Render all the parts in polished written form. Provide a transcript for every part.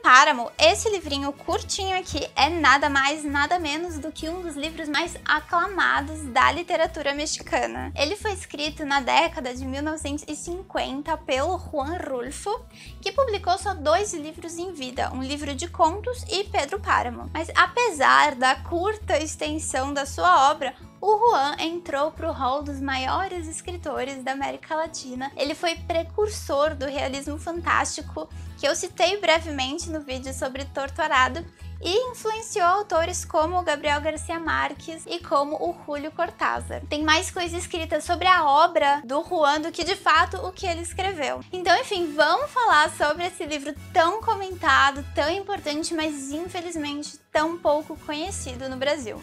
Páramo, esse livrinho curtinho aqui, é nada mais, nada menos do que um dos livros mais aclamados da literatura mexicana. Ele foi escrito na década de 1950 pelo Juan Rulfo, que publicou só 2 livros em vida, um livro de contos e Pedro Páramo. Mas apesar da curta extensão da sua obra, o Juan entrou para o hall dos maiores escritores da América Latina. Ele foi precursor do realismo fantástico, que eu citei brevemente no vídeo sobre Torturado, e influenciou autores como o Gabriel Garcia Marques e como o Julio Cortázar. Tem mais coisa escrita sobre a obra do Juan do que de fato o que ele escreveu. Então, enfim, vamos falar sobre esse livro tão comentado, tão importante, mas infelizmente tão pouco conhecido no Brasil.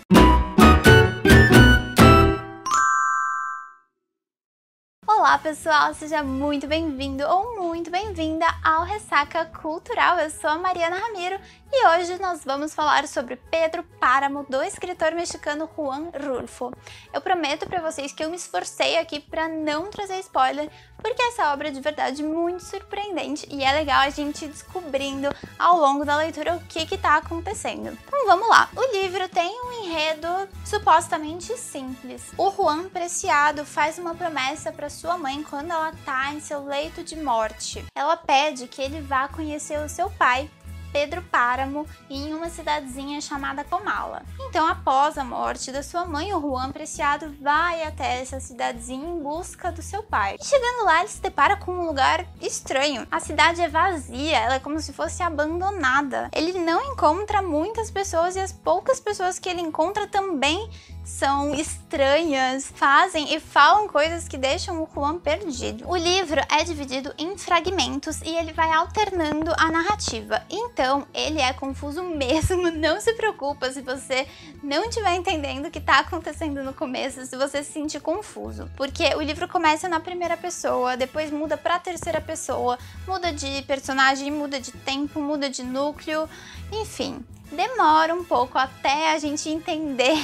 Olá pessoal, seja muito bem-vindo ou muito bem-vinda ao Ressaca Cultural. Eu sou a Mariana Ramiro e hoje nós vamos falar sobre Pedro Páramo, do escritor mexicano Juan Rulfo. Eu prometo para vocês que eu me esforcei aqui para não trazer spoiler, porque essa obra é de verdade muito surpreendente e é legal a gente ir descobrindo ao longo da leitura o que está acontecendo. Então vamos lá. O livro tem um enredo supostamente simples. O Juan Preciado faz uma promessa para sua mãe quando ela está em seu leito de morte. Ela pede que ele vá conhecer o seu pai, Pedro Páramo, em uma cidadezinha chamada Comala. Então, após a morte da sua mãe, o Juan Preciado vai até essa cidadezinha em busca do seu pai. E chegando lá, ele se depara com um lugar estranho. A cidade é vazia, ela é como se fosse abandonada. Ele não encontra muitas pessoas e as poucas pessoas que ele encontra também são estranhas, fazem e falam coisas que deixam o Juan perdido. O livro é dividido em fragmentos e ele vai alternando a narrativa. Então, ele é confuso mesmo, não se preocupa se você não estiver entendendo o que está acontecendo no começo, se você se sentir confuso. Porque o livro começa na primeira pessoa, depois muda para a terceira pessoa, muda de personagem, muda de tempo, muda de núcleo, enfim. Demora um pouco até a gente entender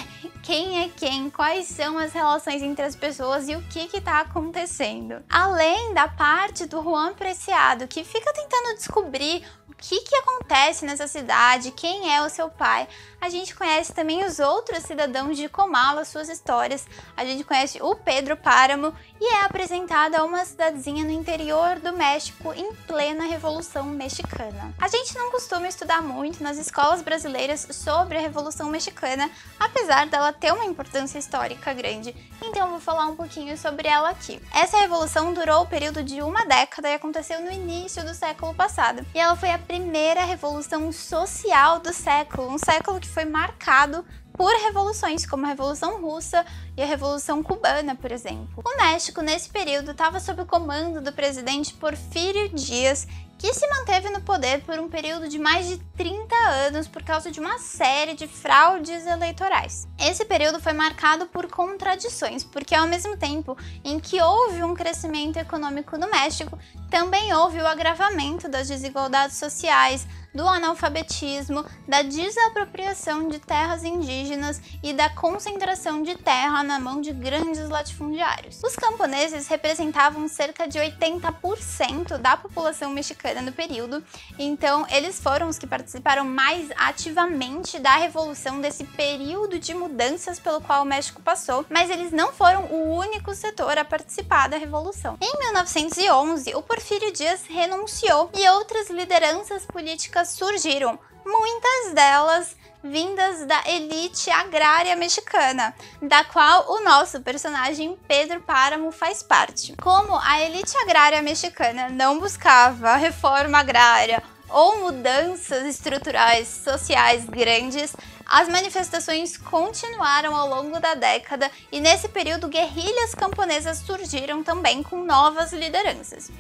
quem é quem, quais são as relações entre as pessoas e o que está acontecendo. Além da parte do Juan Preciado, que fica tentando descobrir o que acontece nessa cidade, quem é o seu pai, a gente conhece também os outros cidadãos de Comala, suas histórias. A gente conhece o Pedro Páramo e é apresentada a uma cidadezinha no interior do México em plena Revolução Mexicana. A gente não costuma estudar muito nas escolas brasileiras sobre a Revolução Mexicana, apesar dela ter uma importância histórica grande, então eu vou falar um pouquinho sobre ela aqui. Essa revolução durou o período de uma década e aconteceu no início do século passado, e ela foi a primeira revolução social do século, um século que foi marcado por revoluções, como a Revolução Russa e a Revolução Cubana, por exemplo. O México, nesse período, estava sob o comando do presidente Porfirio Díaz, que se manteve no poder por um período de mais de 30 anos por causa de uma série de fraudes eleitorais. Esse período foi marcado por contradições, porque ao mesmo tempo em que houve um crescimento econômico no México, também houve o agravamento das desigualdades sociais, do analfabetismo, da desapropriação de terras indígenas e da concentração de terra na mão de grandes latifundiários. Os camponeses representavam cerca de 80% da população mexicana no período, então eles foram os que participaram mais ativamente da revolução, desse período de mudanças pelo qual o México passou, mas eles não foram o único setor a participar da revolução. Em 1911, o Porfirio Díaz renunciou e outras lideranças políticas surgiram, muitas delas vindas da elite agrária mexicana, da qual o nosso personagem Pedro Páramo faz parte. Como a elite agrária mexicana não buscava reforma agrária ou mudanças estruturais sociais grandes, as manifestações continuaram ao longo da década e nesse período guerrilhas camponesas surgiram também com novas lideranças.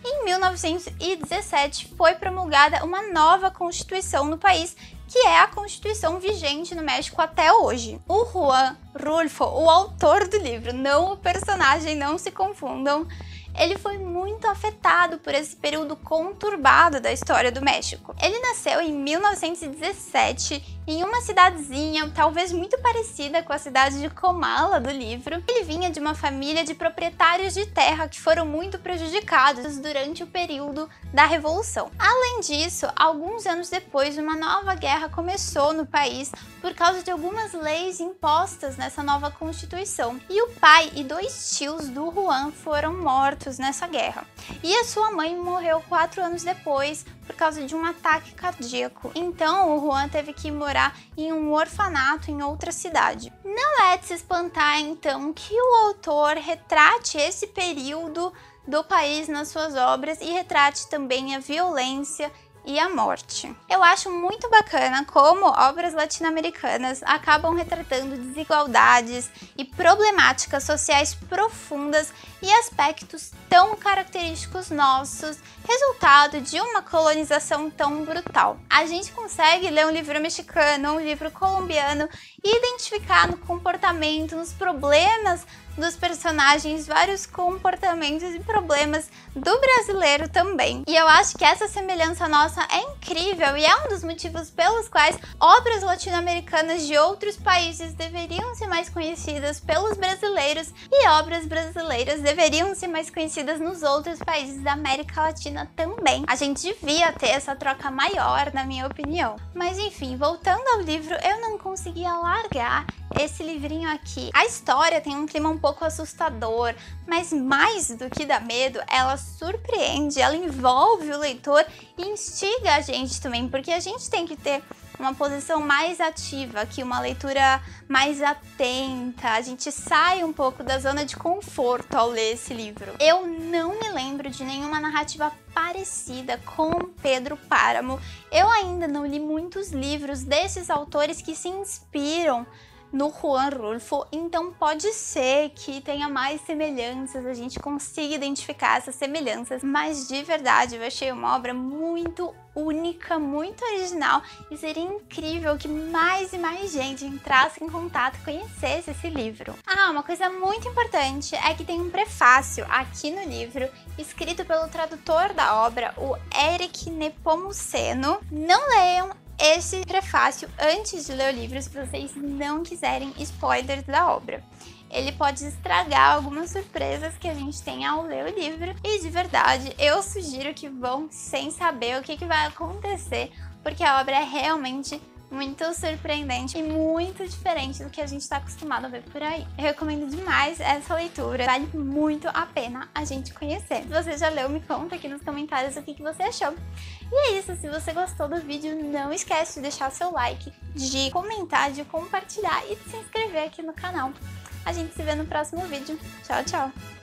Em 1917 foi promulgada uma nova constituição no país, que é a Constituição vigente no México até hoje. O Juan Rulfo, o autor do livro, não o personagem, não se confundam, ele foi muito afetado por esse período conturbado da história do México. Ele nasceu em 1917 em uma cidadezinha, talvez muito parecida com a cidade de Comala do livro. Ele vinha de uma família de proprietários de terra que foram muito prejudicados durante o período da Revolução. Além disso, alguns anos depois, uma nova guerra começou no país por causa de algumas leis impostas nessa nova Constituição. E o pai e 2 tios do Juan foram mortos nessa guerra. E a sua mãe morreu 4 anos depois por causa de um ataque cardíaco. Então o Juan teve que morar em um orfanato em outra cidade. Não é de se espantar então que o autor retrate esse período do país nas suas obras e retrate também a violência e a morte. Eu acho muito bacana como obras latino-americanas acabam retratando desigualdades e problemáticas sociais profundas e aspectos tão característicos nossos, resultado de uma colonização tão brutal. A gente consegue ler um livro mexicano, um livro colombiano e identificar no comportamento, nos problemas dos personagens, vários comportamentos e problemas do brasileiro também. E eu acho que essa semelhança nossa é incrível e é um dos motivos pelos quais obras latino-americanas de outros países deveriam ser mais conhecidas pelos brasileiros e obras brasileiras deveriam ser mais conhecidas nos outros países da América Latina também. A gente devia ter essa troca maior, na minha opinião. Mas enfim, voltando ao livro, eu não conseguia largar esse livrinho aqui. A história tem um clima um pouco assustador, mas mais do que dá medo, ela surpreende, ela envolve o leitor e instiga a gente também, porque a gente tem que ter uma posição mais ativa aqui, uma leitura mais atenta, a gente sai um pouco da zona de conforto ao ler esse livro. Eu não me lembro de nenhuma narrativa parecida com Pedro Páramo. Eu ainda não li muitos livros desses autores que se inspiram no Juan Rulfo, então pode ser que tenha mais semelhanças, a gente consiga identificar essas semelhanças, mas de verdade eu achei uma obra muito única, muito original e seria incrível que mais e mais gente entrasse em contato e conhecesse esse livro. Ah, uma coisa muito importante é que tem um prefácio aqui no livro, escrito pelo tradutor da obra, o Eric Nepomuceno. Não leiam esse prefácio antes de ler o livro se vocês não quiserem spoilers da obra. Ele pode estragar algumas surpresas que a gente tem ao ler o livro e de verdade eu sugiro que vão sem saber o que vai acontecer, porque a obra é realmente muito surpreendente e muito diferente do que a gente está acostumado a ver por aí. Eu recomendo demais essa leitura, vale muito a pena a gente conhecer. Se você já leu, me conta aqui nos comentários o que você achou. E é isso, se você gostou do vídeo, não esquece de deixar seu like, de comentar, de compartilhar e de se inscrever aqui no canal. A gente se vê no próximo vídeo. Tchau, tchau!